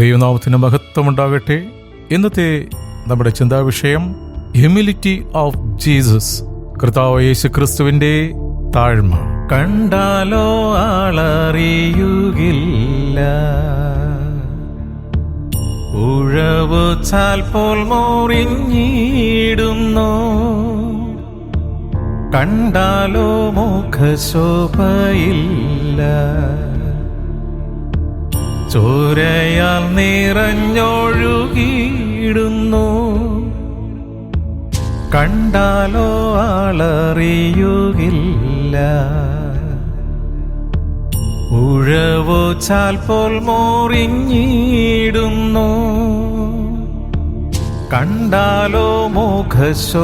ദൈവനാമത്തിന് മഹത്വമുണ്ടാകട്ടെ. ഇന്നത്തെ നമ്മുടെ ചിന്താവിഷയം ഹ്യൂമിലിറ്റി ഓഫ് ജീസസ്. കർത്താവ് യേശുക്രിസ്തുവിന്റെ താഴ്മ. കണ്ടാലോ ആളറിയുകില്ല, ഉഴവു ചാൽപോൽ മോറിഞ്ഞിടുന്നു, കണ്ടാലോ മുഖശോഭയില്ല, ചോരയാൽ നിറഞ്ഞൊഴുകിയിടുന്നു, കണ്ടാലോ ആളറിയുകില്ല, ഉഴവു ചാൽപോൽ മോറിഞ്ഞിടുന്നു, കണ്ടാലോ മുഖശോഭയില്ല,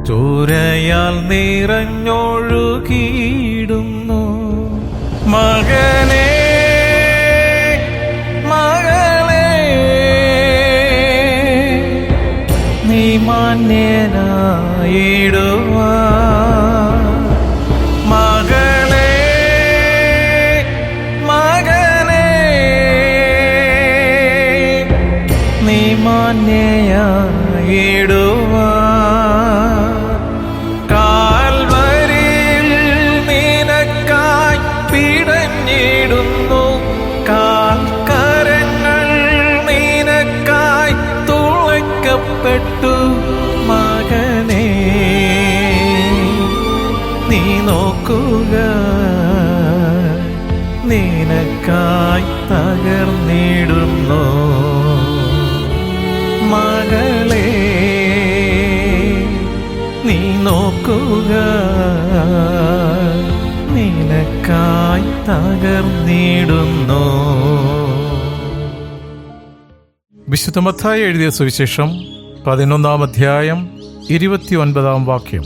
ചോരയാൽ നിറഞ്ഞൊഴുകിയിടുന്നു. മകനേ, മകളേ, നീ മാന്യനായിടുവാൻ. മകളേ, മകനേ, നീ മാന്യയായിടുവാൻ. പ്പെട്ടു മകനേ, നീ നോക്കുക, നിനക്കായി തകർന്നിടുന്നു. മകളേ, നീ നോക്കുക, നിനക്കായി തകർന്നിടുന്നു. വിശുദ്ധ മത്തായി എഴുതിയ സുവിശേഷം 11-ാം അധ്യായം 29-ാം വാക്യം.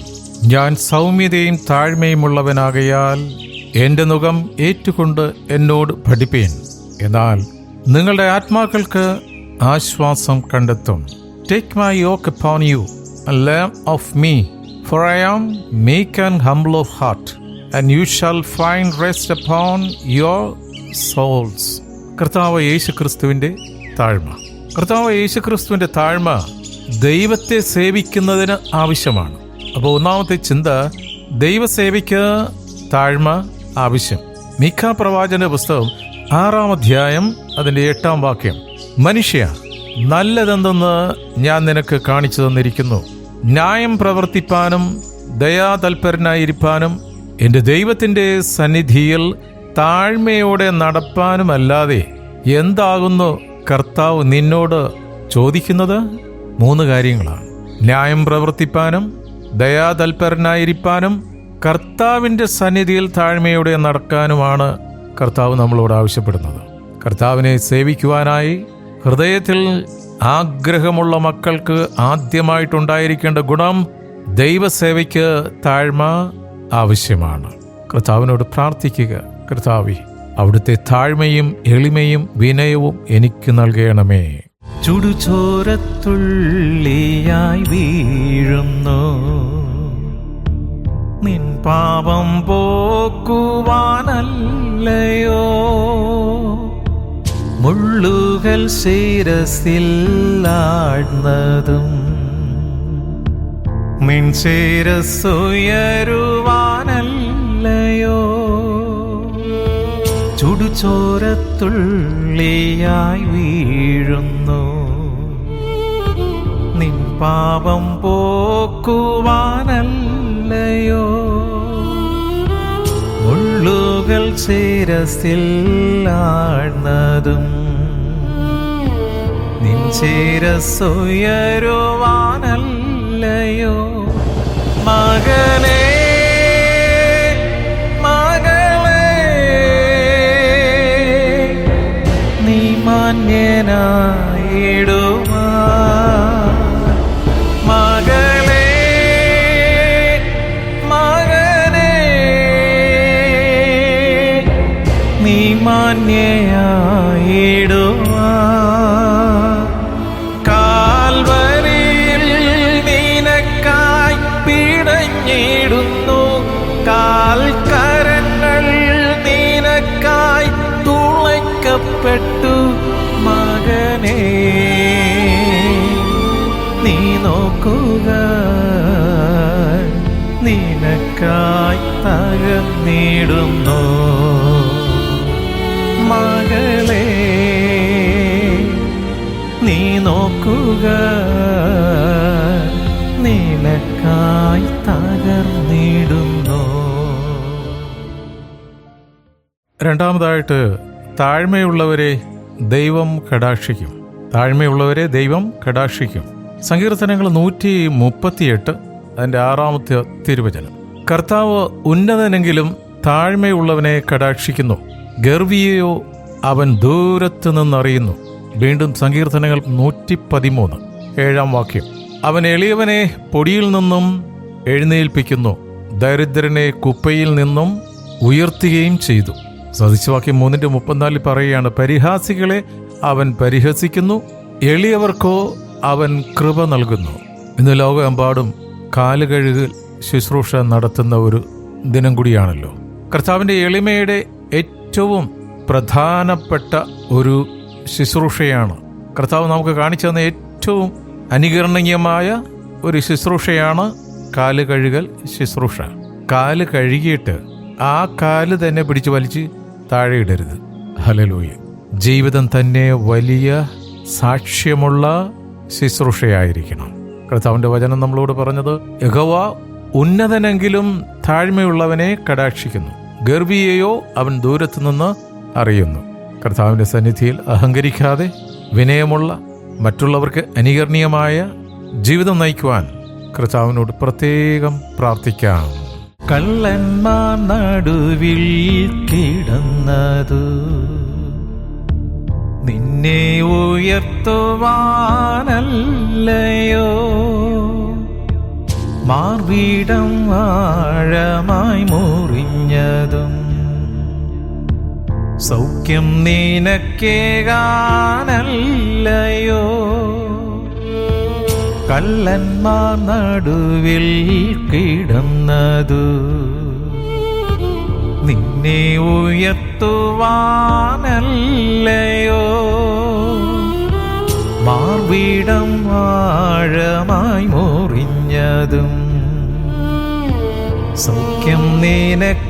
ഞാൻ സൗമ്യതയും താഴ്മയുമുള്ളവനാകയാൽ എന്റെ നുകം ഏറ്റുകൊണ്ട് എന്നോട് പഠിപ്പീൻ, എന്നാൽ നിങ്ങളുടെ ആത്മാക്കൾക്ക് ആശ്വാസം കണ്ടെത്തും. Take my yoke upon you and learn of me, for I am meek and humble of heart, and you shall find rest upon your souls. കർത്താവ് യേശുക്രിസ്തുവിന്റെ താഴ്മ. കർത്താവ് യേശുക്രിസ്തുവിന്റെ താഴ്മ ദൈവത്തെ സേവിക്കുന്നതിന് ആവശ്യമാണ്. അപ്പോൾ ഒന്നാമത്തെ ചിന്ത, ദൈവസേവയ്ക്ക് താഴ്മ ആവശ്യം. മീഖ പ്രവാചന പുസ്തകം 6-ാം അധ്യായം അതിന്റെ 8-ാം വാക്യം. മനുഷ്യ, നല്ലതെന്തെന്ന് ഞാൻ നിനക്ക് കാണിച്ചു തന്നിരിക്കുന്നു. ന്യായം പ്രവർത്തിപ്പാനും ദയാതൽപരനായിരിക്കാനും എന്റെ ദൈവത്തിന്റെ സന്നിധിയിൽ താഴ്മയോടെ നടപ്പാനുമല്ലാതെ എന്താകുന്നു കർത്താവ് നിന്നോട് ചോദിക്കുന്നത്? 3 കാര്യങ്ങളാണ്. ന്യായം പ്രവർത്തിപ്പാനും ദയാതൽപരനായിരിക്കാനും കർത്താവിൻ്റെ സന്നിധിയിൽ താഴ്മയോടെ നടക്കാനുമാണ് കർത്താവ് നമ്മളോട് ആവശ്യപ്പെടുന്നത്. കർത്താവിനെ സേവിക്കുവാനായി ഹൃദയത്തിൽ ആഗ്രഹമുള്ള മക്കൾക്ക് ആദ്യമായിട്ടുണ്ടായിരിക്കേണ്ട ഗുണം ദൈവസേവയ്ക്ക് താഴ്മ ആവശ്യമാണ്. കർത്താവിനോട് പ്രാർത്ഥിക്കുക, കർത്താവേ, അവിടുത്തെ താഴ്മയും എളിമയും വിനയവും എനിക്ക് നൽകണമേ. ചുടുചോരത്തുള്ളിയായി വീഴുന്നു, നിൻ പാപം പോക്കുവാനല്ലയോ, മുള്ളുകൾ ശിരസിൽ ആഴ്ന്നതും നിൻ ശിരസ്സുയരുവാനല്ലയോ. ചുടുചോരത്തുള്ളിയായി വീഴുന്നു, നിൻ പാപം പോക്കുവാനല്ലയോ, മുള്ളുകൾ ശിരസിൽ ആഴ്ന്നതും നിൻ ശിരസ്സുയരുവാനല്ലയോ. മകനേ, മാന്യനായിടുവാൻ. മകളേ, മകനേ, നീ മാന്യയായിടുവാൻ. കാൽവരിയിൽ നിനക്കായി പിടഞ്ഞിടുന്നു, കാൽക്കരങ്ങൾ നിനക്കായി തുളയ്ക്കപ്പെട്ടു മകനേ, നീ നോക്കുക, നിനക്കായി തകർന്നിടുന്നു. മകളെ, നീ നോക്കുക, നിനക്കായി തകർന്നിടുന്നു. രണ്ടാമതായിട്ട്, താഴ്മയുള്ളവരെ ദൈവം കടാക്ഷിക്കും. താഴ്മയുള്ളവരെ ദൈവം കടാക്ഷിക്കും. സങ്കീർത്തനങ്ങൾ 138 അതിൻ്റെ 6-ാമത്തെ തിരുവചനം. കർത്താവ് ഉന്നതനെങ്കിലും താഴ്മയുള്ളവനെ കടാക്ഷിക്കുന്നു, ഗർവിയെയോ അവൻ ദൂരത്ത് നിന്നറിയുന്നു. വീണ്ടും സങ്കീർത്തനങ്ങൾ 113 7-ാം വാക്യം. അവൻ എളിയവനെ പൊടിയിൽ നിന്നും എഴുന്നേൽപ്പിക്കുന്നു, ദരിദ്രനെ കുപ്പയിൽ നിന്നും ഉയർത്തുകയും ചെയ്തു. സദൃശവാക്യം 3:34 പറയുകയാണ്, പരിഹാസികളെ അവൻ പരിഹസിക്കുന്നു, എളിയവർക്കോ അവൻ കൃപ നൽകുന്നു. ഇന്ന് ലോകമെമ്പാടും കാലുകഴുകൽ ശുശ്രൂഷ നടത്തുന്ന ഒരു ദിനം കൂടിയാണല്ലോ. കർത്താവിൻ്റെ എളിമയുടെ ഏറ്റവും പ്രധാനപ്പെട്ട ഒരു ശുശ്രൂഷയാണ്. കർത്താവ് നമുക്ക് കാണിച്ചു തന്ന ഏറ്റവും അനുകരണീയമായ ഒരു ശുശ്രൂഷയാണ് കാല് കഴുകൽ ശുശ്രൂഷ. കാല് കഴുകിയിട്ട് ആ കാല് തന്നെ പിടിച്ച് വലിച്ച് താഴെ ഇടരുത്. ഹല്ലേലൂയ. ജീവിതം തന്നെ വലിയ സാക്ഷ്യമുള്ള ശുശ്രൂഷയായിരിക്കണം. കർത്താവിൻ്റെ വചനം നമ്മളോട് പറഞ്ഞത്, യഹോവ ഉന്നതനെങ്കിലും താഴ്മയുള്ളവനെ കടാക്ഷിക്കുന്നു, ഗർവിയെയോ അവൻ ദൂരത്തു നിന്ന് അറിയുന്നു. കർത്താവിൻ്റെ സന്നിധിയിൽ അഹങ്കരിക്കാതെ വിനയമുള്ള, മറ്റുള്ളവർക്ക് അനുകരണീയമായ ജീവിതം നയിക്കുവാൻ കർത്താവിനോട് പ്രത്യേകം പ്രാർത്ഥിക്കാം. കള്ളന്മാർ നടുവിൽ കിടന്നതു നിന്നെ ഉയർത്തുവാനല്ലയോ, മാർവീടം ആഴമായി മുറിഞ്ഞതും സൗഖ്യം നിനക്കേകാനല്ലയോ. കള്ളന്മാർ നടുവിൽ കിടന്നതു നിന്നെ ഉയർത്തുവാനല്ലയോ, മാർവീടം ആഴമായി മുറിഞ്ഞതും സൗഖ്യം നിനക്കേകാനല്ലയോ.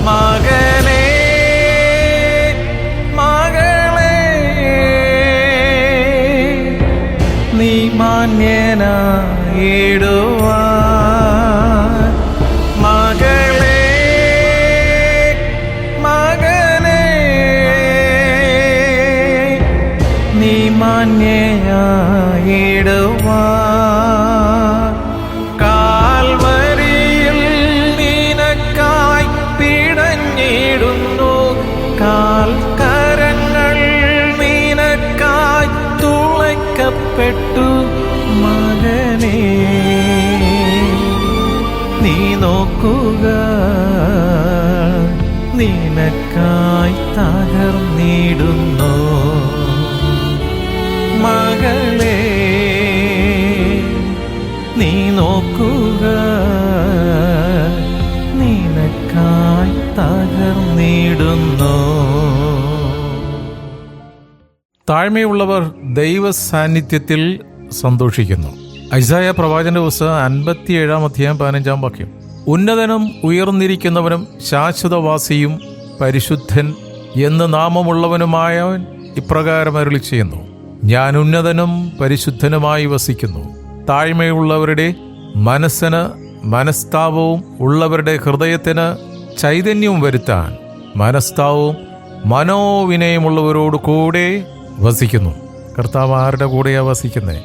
മകനേ, മകളേ, നീ മാന്യനായിടുവാൻ. മകളേ, മകനേ, നീ മാന്യനായിടുവാൻ. കാൽവരിയിൽ നിനക്കായി പിടഞ്ഞിടുന്നു, കാൽക്കരങ്ങൾ നിനക്കായി തുളയ്ക്കപ്പെട്ടു. മകനേ, നീ നോക്കുക, നിനക്കായി തകർന്നിടുന്നു. മകളേ, നീ നോക്കുക, നിനക്കായി തകർന്നിടുന്നു. താഴ്മയുള്ളവർ ദൈവ സാന്നിധ്യത്തിൽ സന്തോഷിക്കുന്നു. ഐസായ പ്രവാചകന്റെ പുസ്തകം 57-ാം അധ്യായം 15-ാം വാക്യം. ഉന്നതനും ഉയർന്നിരിക്കുന്നവനും ശാശ്വതവാസിയും പരിശുദ്ധൻ എന്ന് നാമമുള്ളവനുമായവൻ ഇപ്രകാരം അരുളി ചെയ്യുന്നു, ഞാൻ ഉന്നതനും പരിശുദ്ധനുമായി വസിക്കുന്നു. താഴ്മയുള്ളവരുടെ മനസ്സിന് മനസ്താപവും ഉള്ളവരുടെ ഹൃദയത്തിന് ചൈതന്യവും വരുത്താൻ മനസ്താവും മനോവിനയമുള്ളവരോട് കൂടെ വസിക്കുന്നു. കർത്താവ് ആരുടെ കൂടെയാണ് വസിക്കുന്നത്?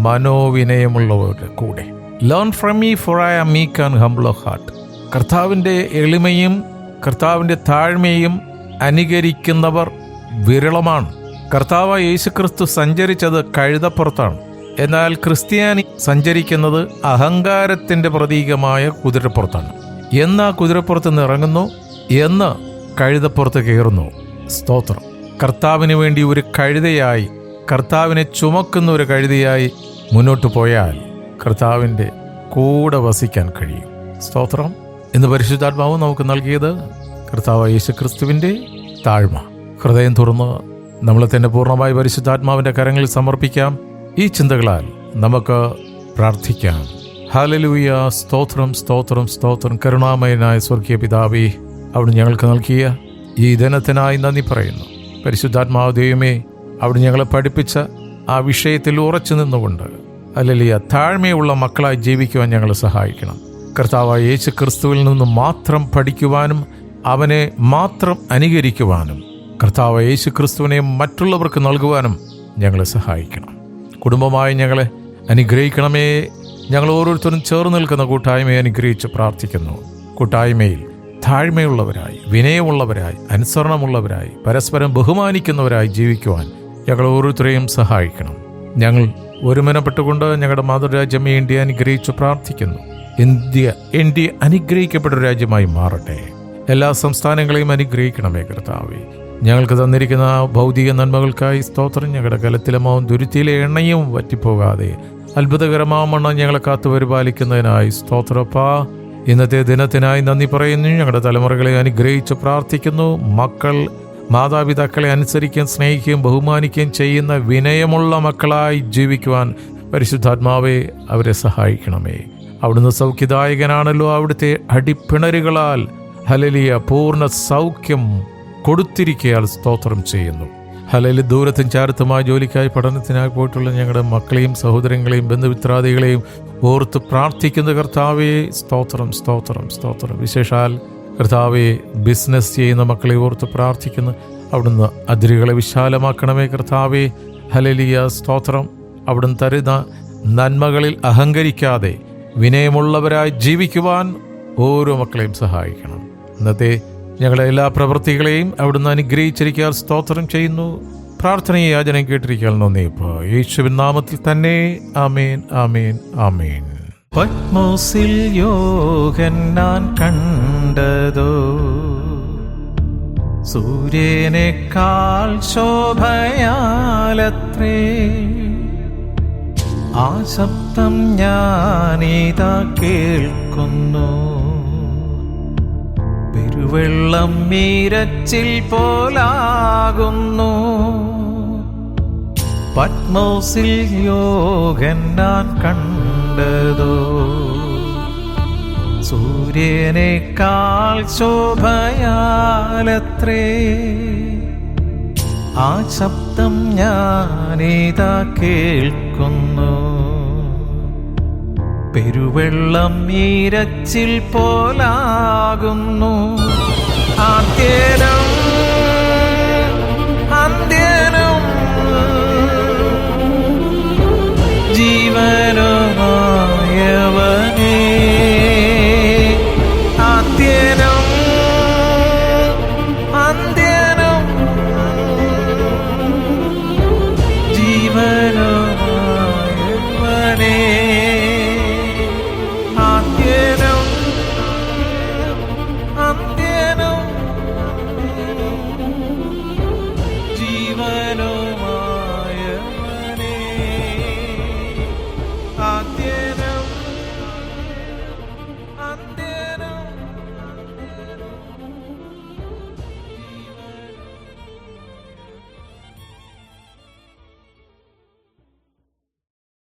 മനോവിനയമുള്ളവരുടെ കൂടെ. Learn from me for I am meek and humble of heart. കർത്താവിൻ്റെ എളിമയും കർത്താവിൻ്റെ താഴ്മയും അനുകരിക്കുന്നവർ വിരളമാണ്. കർത്താവ് യേശുക്രിസ്തു സഞ്ചരിച്ചത് കഴുതപ്പുറത്താണ്. എന്നാൽ ക്രിസ്ത്യാനി സഞ്ചരിക്കുന്നത് അഹങ്കാരത്തിൻ്റെ പ്രതീകമായ കുതിരപ്പുറത്താണ്. എന്ന് കുതിരപ്പുറത്ത് നിന്ന് ഇറങ്ങുന്നു, എന്ന് കഴുതപ്പുറത്ത് കയറുന്നു. സ്തോത്രം. കർത്താവിന് വേണ്ടി ഒരു കഴുതയായി, കർത്താവിനെ ചുമക്കുന്ന ഒരു കഴുതയായി മുന്നോട്ട് പോയാൽ കർത്താവിൻ്റെ കൂടെ വസിക്കാൻ കഴിയും. സ്തോത്രം. ഇന്ന് പരിശുദ്ധാത്മാവ് നമുക്ക് നൽകിയത് കർത്താവായ യേശുക്രിസ്തുവിൻ്റെ താഴ്മ. ഹൃദയം തുറന്ന് നമ്മളെ തന്നെ പൂർണ്ണമായി പരിശുദ്ധാത്മാവിൻ്റെ കരങ്ങളിൽ സമർപ്പിക്കാം. ഈ ചിന്തകളാൽ നമുക്ക് പ്രാർത്ഥിക്കാം. ഹല്ലേലൂയ. സ്തോത്രം, സ്തോത്രം, സ്തോത്രം. കരുണാമയനായ സ്വർഗീയ പിതാവേ, അവിടുന്ന് ഞങ്ങൾക്ക് നൽകിയ ഈ ദിനത്തിനായി നന്ദി പറയുന്നു. പരിശുദ്ധാത്മാവ് ദൈവമേ, അവിടുന്ന് ഞങ്ങളെ പഠിപ്പിച്ച ആ വിഷയത്തിൽ ഉറച്ചു നിന്നുകൊണ്ട് ഹല്ലേലൂയ താഴ്മയുള്ള മക്കളായി ജീവിക്കുവാൻ ഞങ്ങളെ സഹായിക്കണം. കർത്താവായ യേശു ക്രിസ്തുവിൽ നിന്ന് മാത്രം പഠിക്കുവാനും അവനെ മാത്രം അനുകരിക്കുവാനും കർത്താവായ യേശു ക്രിസ്തുവിനെ മറ്റുള്ളവർക്ക് നൽകുവാനും ഞങ്ങളെ സഹായിക്കണം. കുടുംബമായി ഞങ്ങളെ അനുഗ്രഹിക്കണമേ. ഞങ്ങൾ ഓരോരുത്തരും ചേർന്ന് നിൽക്കുന്ന കൂട്ടായ്മയെ അനുഗ്രഹിച്ച് പ്രാർത്ഥിക്കുന്നു. കൂട്ടായ്മയിൽ താഴ്മയുള്ളവരായി, വിനയമുള്ളവരായി, അനുസരണമുള്ളവരായി, പരസ്പരം ബഹുമാനിക്കുന്നവരായി ജീവിക്കുവാൻ ഞങ്ങൾ ഓരോരുത്തരെയും സഹായിക്കണം. ഞങ്ങൾ ഒരുമനപ്പെട്ടുകൊണ്ട് ഞങ്ങളുടെ മാതൃരാജ്യം ഇന്ത്യ അനുഗ്രഹിച്ച് പ്രാർത്ഥിക്കുന്നു. ഇന്ത്യ അനുഗ്രഹിക്കപ്പെട്ട ഒരു രാജ്യമായി മാറട്ടെ. എല്ലാ സംസ്ഥാനങ്ങളെയും അനുഗ്രഹിക്കണമേ കർത്താവേ. ഞങ്ങൾക്ക് തന്നിരിക്കുന്ന ഭൗതിക നന്മകൾക്കായി സ്തോത്രം. ഞങ്ങളുടെ കലത്തിലമാവും ദുരിത്തിയിലെ എണ്ണയും വറ്റിപ്പോകാതെ അത്ഭുതകരമാവണ്ണം ഞങ്ങളെ കാത്തു പരിപാലിക്കുന്നതിനായി സ്തോത്രപ്പാ. ഇന്നത്തെ ദിനത്തിനായി നന്ദി പറയുന്നു. ഞങ്ങളുടെ തലമുറകളെ അനുഗ്രഹിച്ച് പ്രാർത്ഥിക്കുന്നു. മക്കൾ മാതാപിതാക്കളെ അനുസരിക്കുകയും സ്നേഹിക്കുകയും ബഹുമാനിക്കുകയും ചെയ്യുന്ന വിനയമുള്ള മക്കളായി ജീവിക്കുവാൻ പരിശുദ്ധാത്മാവെ അവരെ സഹായിക്കണമേ. അവിടുന്ന് സൗഖ്യദായകനാണല്ലോ. അവിടുത്തെ അടിപ്പിണരുകളാൽ ഹല്ലേലൂയ പൂർണ്ണ സൗഖ്യം കൊടുത്തിരിക്കയാൽ സ്തോത്രം ചെയ്യുന്നു. ഹല്ലേലൂയ. ദൂരത്തും ചാരത്തുമായ ജോലിക്കായി പഠനത്തിനായി പോയിട്ടുള്ള ഞങ്ങളുടെ മക്കളെയും സഹോദരങ്ങളെയും ബന്ധുമിത്രാദികളെയും ഓർത്ത് പ്രാർത്ഥിക്കുന്ന കർത്താവേ സ്തോത്രം, സ്തോത്രം, സ്തോത്രം. വിശേഷാൽ കർത്താവെ ബിസിനസ് ചെയ്യുന്ന മക്കളെ ഓർത്ത് പ്രാർത്ഥിക്കുന്നു. അവിടുന്ന് അതിരുകളെ വിശാലമാക്കണമേ കർത്താവെ. ഹല്ലേലൂയ സ്തോത്രം. അവിടുന്ന് തരുന്ന നന്മകളിൽ അഹങ്കരിക്കാതെ വിനയമുള്ളവരായി ജീവിക്കുവാൻ ഓരോ മക്കളെയും സഹായിക്കണം. ഇന്നത്തെ ഞങ്ങളുടെ എല്ലാ പ്രവൃത്തികളെയും അവിടുന്ന് അനുഗ്രഹിച്ചിരിക്കാൻ സ്തോത്രം ചെയ്യുന്നു. പ്രാർത്ഥനയെ യാചന കേട്ടിരിക്കാൻ നന്ദി. യേശുവിൻ നാമത്തിൽ തന്നെ ആമേൻ, ആമേൻ, ആമേൻ. പത്മോസിൽ യോഹന്നാൻ കണ്ടതോ സൂര്യനേക്കാൾ ശോഭയാലത്രേ. ആ ശബ്ദം ഞാനിതാ കേൾക്കുന്നു. പെരുവെള്ളം മീരച്ചിൽ പോലാകുന്നു. പത്മോസിൽ യോഹന്നാൻ കണ്ടതോ സൂര്യനേക്കാൾ ശോഭയാലത്രേ. ആ ശബ്ദം ഞാനിതാ കേൾക്കുന്നു. പെരുവെള്ളം ഈരച്ചിൽ പോലാകുന്നു. ആദ്യനാ